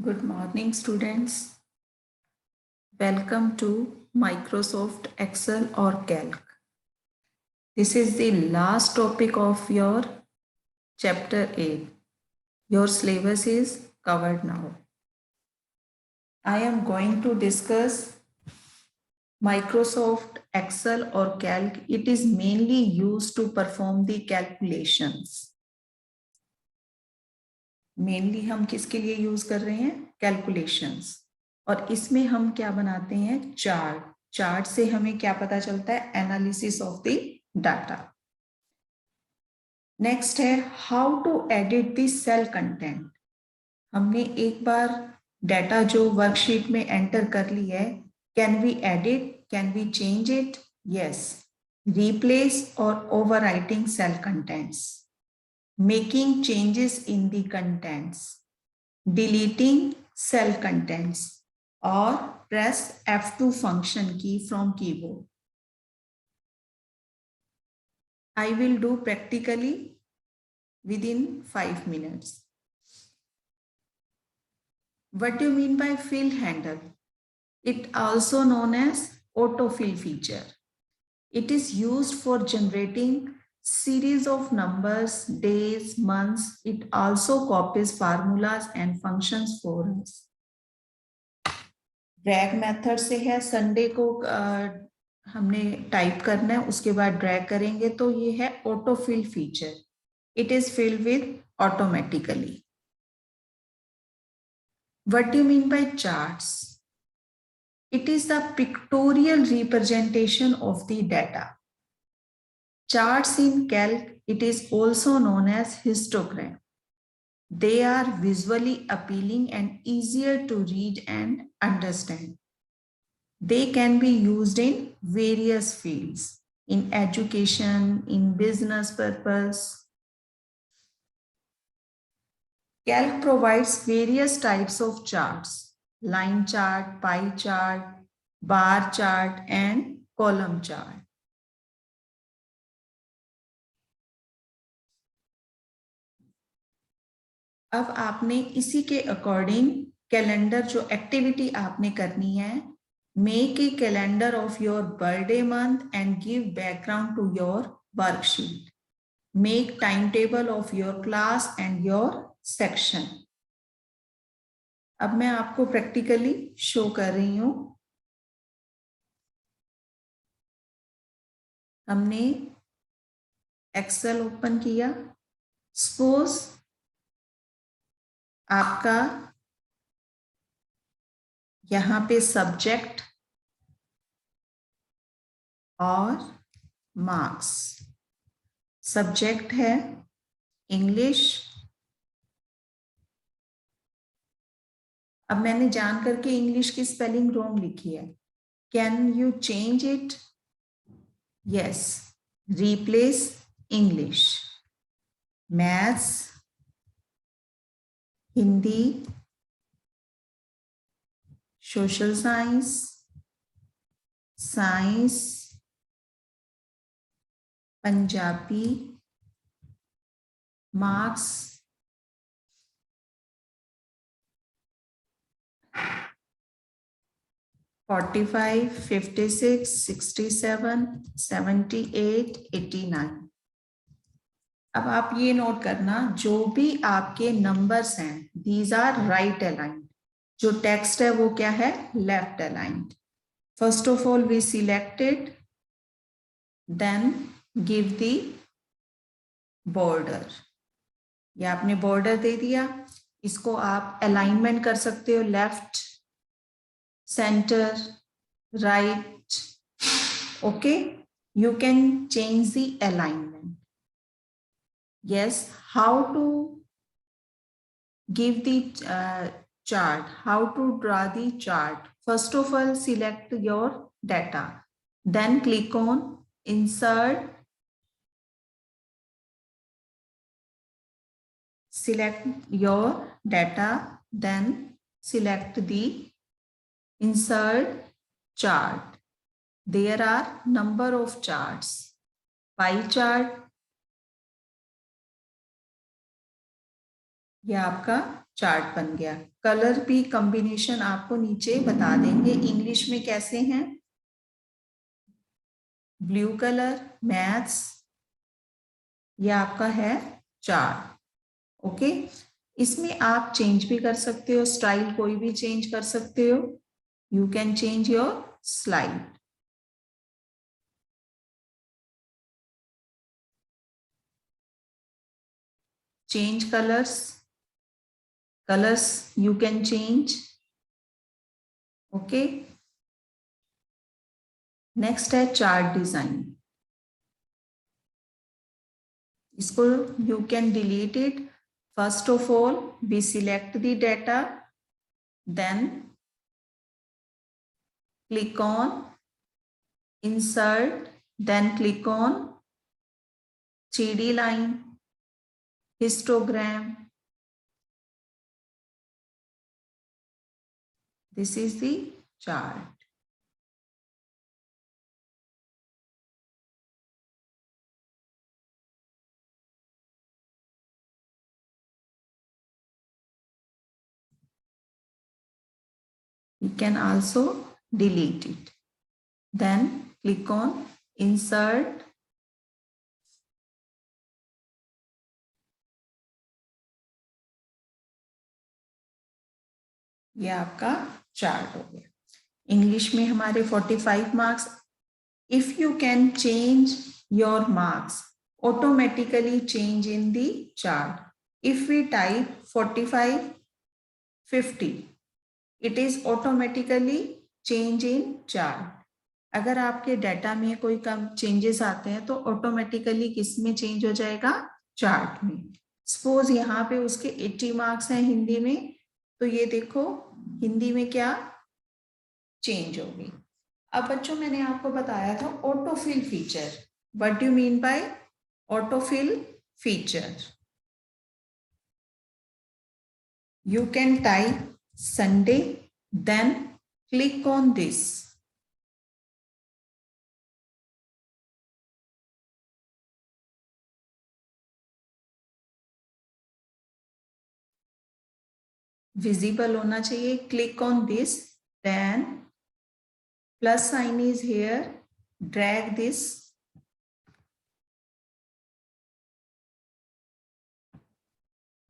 Good morning, students. Welcome to Microsoft Excel or Calc. This is the last topic of your chapter 8. Your syllabus is covered now. I am going to discuss Microsoft Excel or Calc. It is mainly used to perform the calculations. Mainly हम किसके लिए use कर रहे हैं? Calculations. और इसमें हम क्या बनाते हैं? चार्ट से हमें क्या पता चलता है? Analysis of the data. Next है how to edit the cell content. हमने एक बार डाटा जो वर्कशीट में एंटर कर ली है, can we edit, can we change it? Yes. Replace और overwriting cell contents, making changes in the contents, deleting cell contents, or press F2 function key from keyboard. I will do practically within 5 minutes. What do you mean by fill handle? It also known as autofill feature. It is used for generating series of numbers, days, months. It also copies formulas and functions for us. Drag method से है, Sunday को हमने type करना है, उसके बाद drag करेंगे तो ये है autofill feature. It is filled with automatically. What do you mean by charts? It is the pictorial representation of the data. Charts in Calc, it is also known as histogram. They are visually appealing and easier to read and understand. They can be used in various fields, in education, in business purpose. Calc provides various types of charts: line chart, pie chart, bar chart, and column chart. अब आपने इसी के according calendar, जो activity आपने करनी है, make a calendar of your birthday month and give background to your worksheet. Make time table of your class and your section. अब मैं आपको प्रैक्टिकली शो कर रही हूं. हमने एक्सेल ओपन किया. सपोज आपका यहां पे सब्जेक्ट और मार्क्स. सब्जेक्ट है इंग्लिश. अब मैंने जान करके इंग्लिश की स्पेलिंग रॉन्ग लिखी है. Can you change it? Yes. Replace English. Maths, Hindi, social science, science, Punjabi, marks, $45, $56, $67, $78, $89. अब आप ये नोट करना, जो भी आपके नंबर्स हैं, दीज आर राइट अलाइंड. जो टेक्स्ट है वो क्या है? Left aligned. First of all we selected, then give the border. या आपने बॉर्डर दे दिया. इसको आप अलाइनमेंट कर सकते हो, left, center, right. Okay, you can change the alignment. Yes. How to give the chart? How to draw the chart? First of all, select your data, then click on insert. Select your data, then select the insert chart. There are number of charts. Pie chart, यह आपका chart बन गया। Colour भी combination आपको नीचे बता देंगे English में कैसे हैं। ब्लू कलर मैथ्स, ये आपका है चार्ट। ओके, इसमें आप चेंज भी कर सकते हो, स्टाइल कोई भी चेंज कर सकते हो। You can change your slide. Change colours, colours you can change. Okay, next है चार्ट डिजाइन। इसको you can delete it. First of all we select the data, then click on insert, then click on 3D line, histogram. This is the chart. You can also delete it. Then click on insert. ये आपका chart हो गया। English में हमारे 45 marks. If you can change your marks automatically change in the chart. If we type 45 50, it is automatically change in chart. अगर आपके data में कोई कम चेंजेस आते हैं तो ऑटोमेटिकली किस में चेंज हो जाएगा, चार्ट में। सपोज यहाँ पे उसके 80 मार्क्स हैं हिंदी में, तो ये देखो हिंदी में क्या चेंज होगी। अब बच्चों मैंने आपको बताया था autofill feature. What do you mean by autofill feature? You can type Sunday, then click on this. Visible होना चाहिए. Click on this, then plus sign is here. Drag this.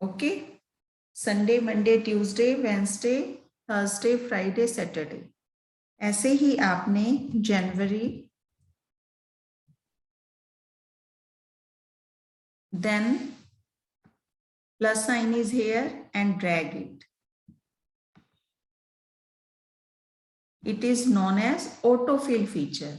Okay. Sunday, Monday, Tuesday, Wednesday, Thursday, Friday, Saturday. ऐसे ही आपने जनवरी, then plus sign is here and drag it. It is known as autofill feature.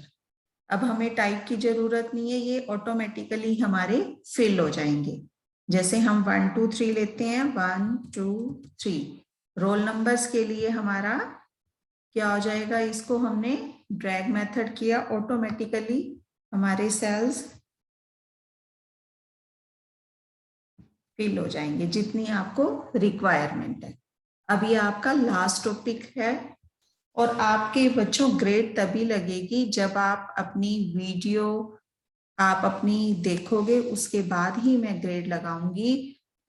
अब हमें type की जरूरत नहीं है, ये automatically हमारे फिल हो जाएंगे। जैसे हम 1 2 3 लेते हैं, 1 2 3, रोल नंबर्स के लिए हमारा क्या हो जाएगा, इसको हमने ड्रैग मेथड किया, ऑटोमेटिकली हमारे सेल्स फिल हो जाएंगे जितनी आपको रिक्वायरमेंट है। अब ये आपका लास्ट टॉपिक है और आपके बच्चों ग्रेड तभी लगेगी जब आप अपनी वीडियो आप अपनी देखोगे, उसके बाद ही मैं ग्रेड लगाऊंगी।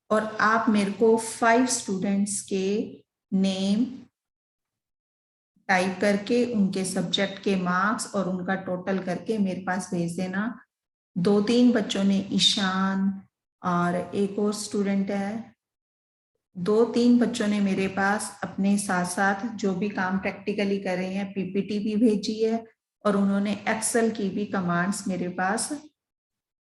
और आप मेरे को 5 स्टूडेंट्स के नेम टाइप करके उनके सब्जेक्ट के मार्क्स और उनका टोटल करके मेरे पास भेज देना। 2-3 बच्चों ने, ईशान और एक और स्टूडेंट है, 2-3 बच्चों ने मेरे पास अपने साथ साथ जो भी काम प्रैक्टिकली कर रहे हैं पीपीटी भी भेजी है और उन्होंने एक्सेल की भी कमांड्स मेरे पास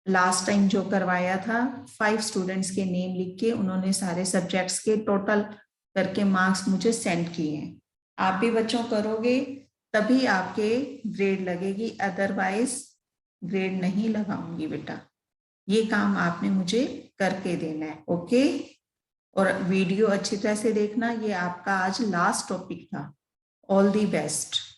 लास्ट टाइम जो करवाया था 5 स्टूडेंट्स के नेम लिख के उन्होंने सारे सब्जेक्ट्स के टोटल करके मार्क्स मुझे सेंड किए हैं। आप भी बच्चों करोगे तभी आपके ग्रेड लगेगी, अदरवाइज ग्रेड नहीं लगाऊंगी बेटा। ये काम आपने मुझे करके देना है। ओके, और वीडियो अच्छी तरह से देखना, ये आपका आज लास्ट टॉपिक था। All the best.